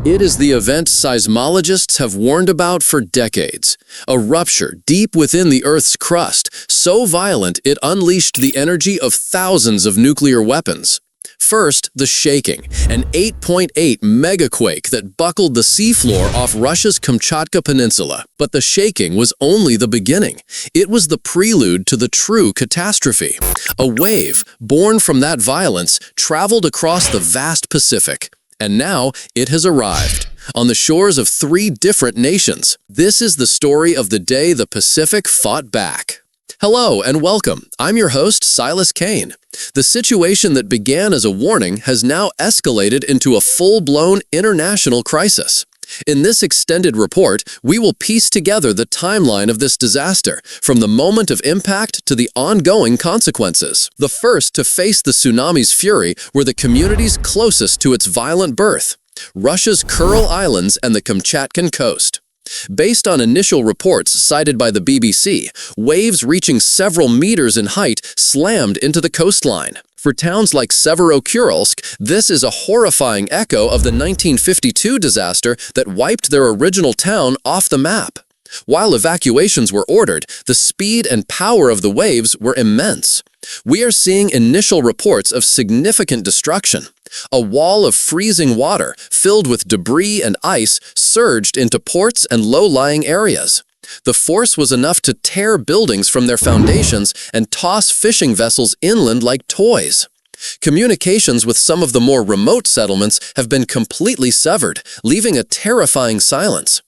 It is the event seismologists have warned about for decades. A rupture deep within the Earth's crust, so violent it unleashed the energy of thousands of nuclear weapons. First, the shaking, an 8.8 megaquake that buckled the seafloor off Russia's Kamchatka Peninsula. But the shaking was only the beginning. It was the prelude to the true catastrophe. A wave, born from that violence, traveled across the vast Pacific. And now it has arrived on the shores of 3 different nations. This is the story of the day the Pacific fought back. Hello and welcome. I'm your host, Silas Kane. The situation that began as a warning has now escalated into a full-blown international crisis. In this extended report, we will piece together the timeline of this disaster, from the moment of impact to the ongoing consequences. The first to face the tsunami's fury were the communities closest to its violent birth, Russia's Kuril Islands and the Kamchatkan coast. Based on initial reports cited by the BBC, waves reaching several meters in height slammed into the coastline. For towns like Severokurilsk, this is a horrifying echo of the 1952 disaster that wiped their original town off the map. While evacuations were ordered, the speed and power of the waves were immense. We are seeing initial reports of significant destruction. A wall of freezing water, filled with debris and ice, surged into ports and low-lying areas. The force was enough to tear buildings from their foundations and toss fishing vessels inland like toys. Communications with some of the more remote settlements have been completely severed, leaving a terrifying silence.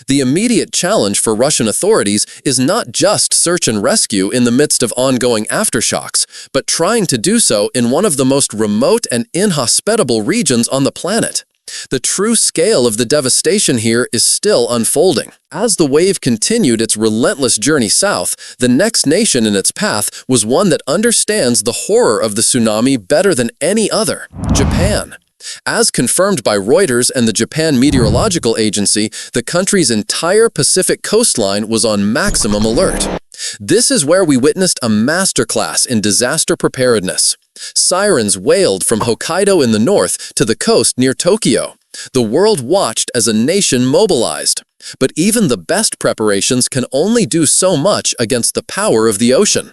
The immediate challenge for Russian authorities is not just search and rescue in the midst of ongoing aftershocks, but trying to do so in one of the most remote and inhospitable regions on the planet. The true scale of the devastation here is still unfolding. As the wave continued its relentless journey south, the next nation in its path was one that understands the horror of the tsunami better than any other: Japan. As confirmed by Reuters and the Japan Meteorological Agency, the country's entire Pacific coastline was on maximum alert. This is where we witnessed a masterclass in disaster preparedness. Sirens wailed from Hokkaido in the north to the coast near Tokyo. The world watched as a nation mobilized. But even the best preparations can only do so much against the power of the ocean.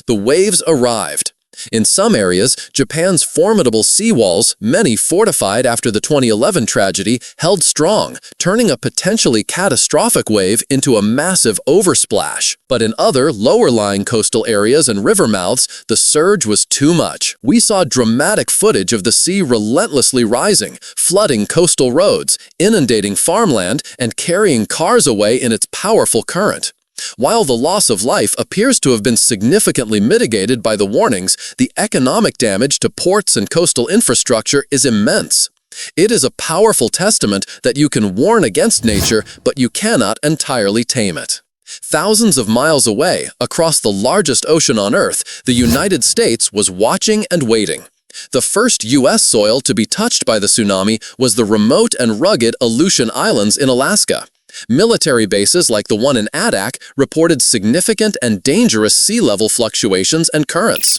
The waves arrived. In some areas, Japan's formidable seawalls, many fortified after the 2011 tragedy, held strong, turning a potentially catastrophic wave into a massive oversplash. But in other, lower-lying coastal areas and river mouths, the surge was too much. We saw dramatic footage of the sea relentlessly rising, flooding coastal roads, inundating farmland, and carrying cars away in its powerful current. While the loss of life appears to have been significantly mitigated by the warnings, the economic damage to ports and coastal infrastructure is immense. It is a powerful testament that you can warn against nature, but you cannot entirely tame it. Thousands of miles away, across the largest ocean on Earth, the United States was watching and waiting. The first U.S. soil to be touched by the tsunami was the remote and rugged Aleutian Islands in Alaska. Military bases like the one in Adak reported significant and dangerous sea level fluctuations and currents.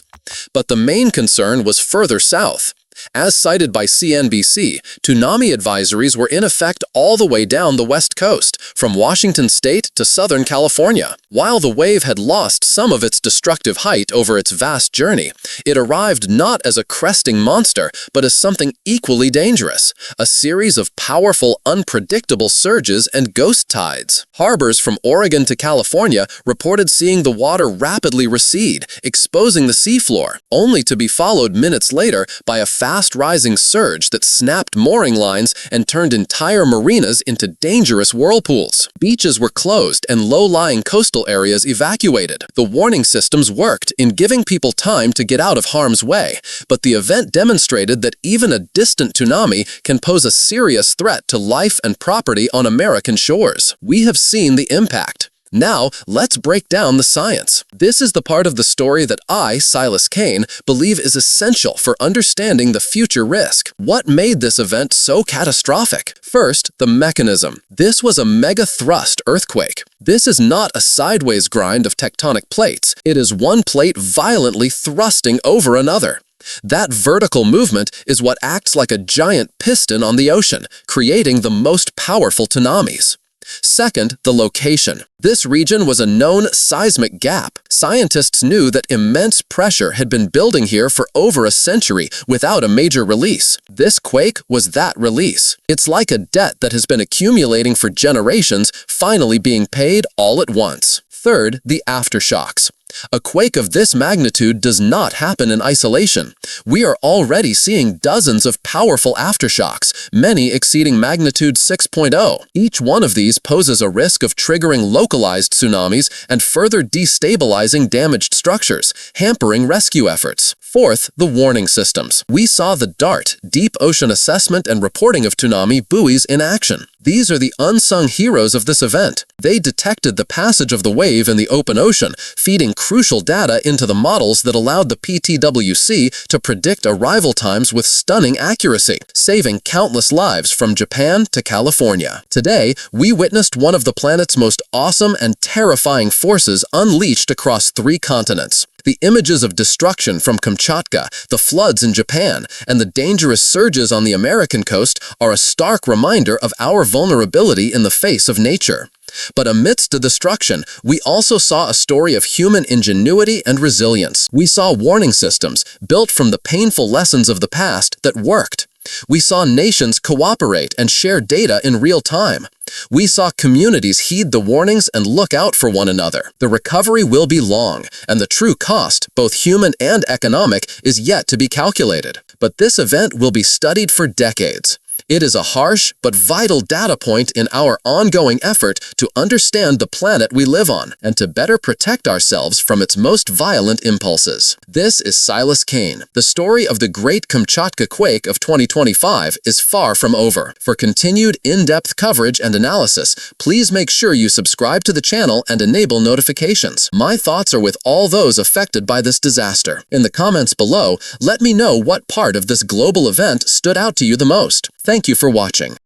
But the main concern was further south. As cited by CNBC, tsunami advisories were in effect all the way down the west coast, from Washington state to Southern California. While the wave had lost some of its destructive height over its vast journey, it arrived not as a cresting monster, but as something equally dangerous: a series of powerful, unpredictable surges and ghost tides. Harbors from Oregon to California reported seeing the water rapidly recede, exposing the seafloor, only to be followed minutes later by a fast-rising surge that snapped mooring lines and turned entire marinas into dangerous whirlpools. Beaches were closed and low-lying coastal areas evacuated. The warning systems worked in giving people time to get out of harm's way, but the event demonstrated that even a distant tsunami can pose a serious threat to life and property on American shores. We have seen the impact. Now, let's break down the science. This is the part of the story that I, Silas Kane, believe is essential for understanding the future risk. What made this event so catastrophic? First, the mechanism. This was a mega-thrust earthquake. This is not a sideways grind of tectonic plates. It is one plate violently thrusting over another. That vertical movement is what acts like a giant piston on the ocean, creating the most powerful tsunamis. Second, the location. This region was a known seismic gap. Scientists knew that immense pressure had been building here for over a century without a major release. This quake was that release. It's like a debt that has been accumulating for generations, finally being paid all at once. Third, the aftershocks. A quake of this magnitude does not happen in isolation. We are already seeing dozens of powerful aftershocks, many exceeding magnitude 6.0. Each one of these poses a risk of triggering localized tsunamis and further destabilizing damaged structures, hampering rescue efforts. Fourth, the warning systems. We saw the DART, Deep Ocean Assessment and Reporting of Tsunami buoys in action. These are the unsung heroes of this event. They detected the passage of the wave in the open ocean, feeding crucial data into the models that allowed the PTWC to predict arrival times with stunning accuracy, saving countless lives from Japan to California. Today, we witnessed one of the planet's most awesome and terrifying forces unleashed across 3 continents. The images of destruction from Kamchatka, the floods in Japan, and the dangerous surges on the American coast are a stark reminder of our vulnerability in the face of nature. But amidst the destruction, we also saw a story of human ingenuity and resilience. We saw warning systems built from the painful lessons of the past that worked. We saw nations cooperate and share data in real time. We saw communities heed the warnings and look out for one another. The recovery will be long, and the true cost, both human and economic, is yet to be calculated. But this event will be studied for decades. It is a harsh but vital data point in our ongoing effort to understand the planet we live on and to better protect ourselves from its most violent impulses. This is Silas Kane. The story of the Great Kamchatka Quake of 2025 is far from over. For continued in-depth coverage and analysis, please make sure you subscribe to the channel and enable notifications. My thoughts are with all those affected by this disaster. In the comments below, let me know what part of this global event stood out to you the most. Thank you for watching.